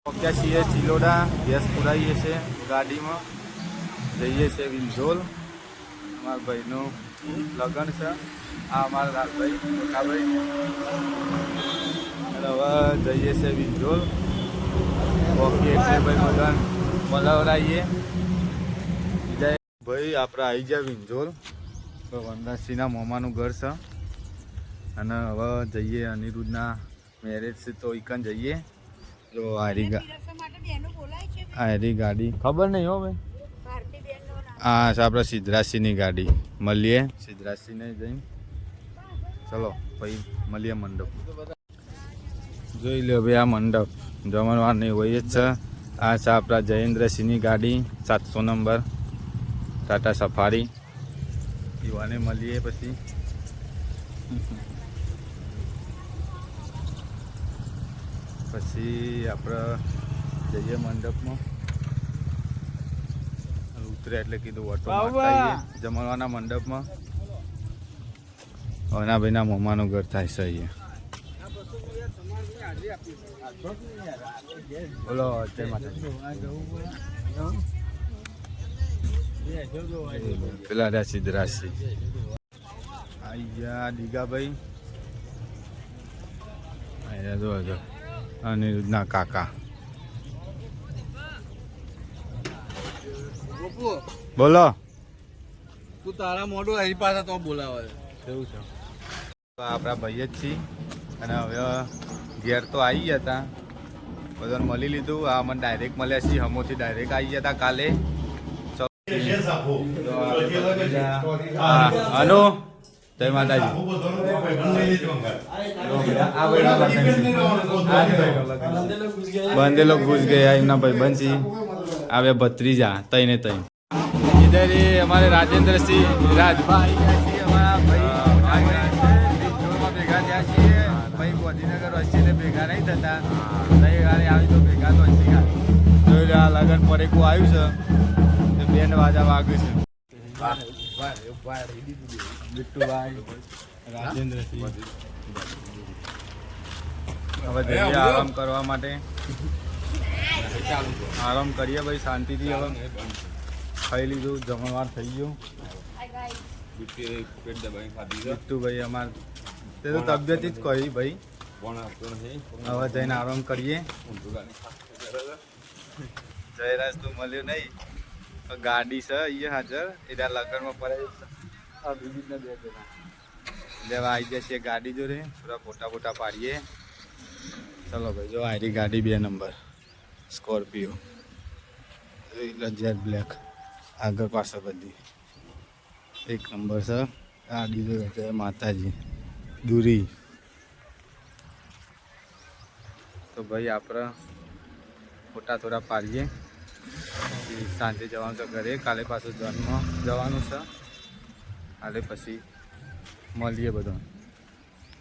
પહોંચ્યા છીએ ચિલોડા, ગેસ પુરાવીએ છીએ ગાડીમાં, જઈએ છીએ વિંઝોલ. અમારા ભાઈનું લગ્ન છે. આ અમારા લાલભાઈ મોટાભાઈ. અને હવે જઈએ છીએ વિંઝોલ. પહોંચીએ એટલે ભાઈ મગન મલાવરાઈએ. ભાઈ આપણે આવી ગયા વિંઝોલ. તો વનરાજસિંહના મોમાનું ઘર છે. અને હવે જઈએ અનિરુદ્ધના મેરેજ છે તો ઈકન જઈએ. જો આરી ગાડી ખબર નહીં હો ભાઈ. હા છે આપણે સિદ્ધરાજસિંહની ગાડી. મળીએ સિદ્ધરાજસિંહને જઈને. ચલો ભાઈ મળીએ મંડપ. જોઈ લો ભાઈ આ મંડપ જમણવારની હોય જ છે. આ છે આપણા જયેન્દ્રસિંહની ગાડી 700 નંબર ટાટા સફારી. યુવાને મળીએ પછી. પછી આપણે જઈએ મંડપમાં. ઉતરે એટલે કીધું ઓટો મારતા જમણવાના મંડપમાં. ઓના ભાઈના મમ્માનું ઘર થાય છે અહીંયા. બોલો જય માતા. પેલા રહ્યા સિદ્ધરાજસિંહ આવી ગયા. દીગાભાઈ જો અનિરુદ્ધના કાકા. બોલો તું તારા મોઢું અહીં પાછા તો બોલાવે એવું છે. આપણા ભાઈ જ છીએ. અને હવે ઘેર તો આવી ગયા હતા, બધાને મળી લીધું. આ મને ડાયરેક્ટ મળ્યા છીએ. હમોથી ડાયરેક્ટ આવી ગયા હતા કાલે. હલો જય માતાજી. બંધેલો ઘૂસ ગયા એમના ભાઈ બંસી આવે ભત્રીજા તઈ ને તઈ. ઇધર અમારે રાજેન્દ્રસિંહ રાજભાઈ અમારા ભાઈ ભેગા થયા છીએ. ભાઈ ગાંધીનગર વસ્તીને ભેગા નહીં થતા. રવિવારે આવી તો ભેગા તો હજી જોઈ આ લગન પર એક આવ્યું છે. બેન્ડ વાજા વાગ્યું છે. બિટ્ટુભાઈ રાજેન્દ્રસિંહ હવે જઈએ આરામ કરવા માટે. આરામ કરીએ ભાઈ શાંતિથી. હવે ખાઈ લીધું, જમણવાર થઈ ગયું. બિટ્ટુભાઈ અમારે તે તો તબિયત જ કહી ભાઈ. હવે જઈને આરામ કરીએ. જયરાજ તું મળ્યો નહીં. ગાડી છે અહીંયા હાજર. એના લગ્નમાં પડે બીજી બે જણા લેવા આવી જાય છે ગાડી જોડે. થોડા ફોટા પાડીએ. ચલો ભાઈ જો આરી ગાડી 2 નંબર સ્કોર્પિયો જેટ બ્લેક. આગળ પાછળ બધી 1 નંબર છે. ગાડી જોડે છે માતાજી દૂરી. તો ભાઈ આપણે ફોટા થોડા પાડીએ. સાંજે જવાનું છે ઘરે. કાલે પાછું જન્મ જવાનું છે. કાલે પછી મળીએ બધા.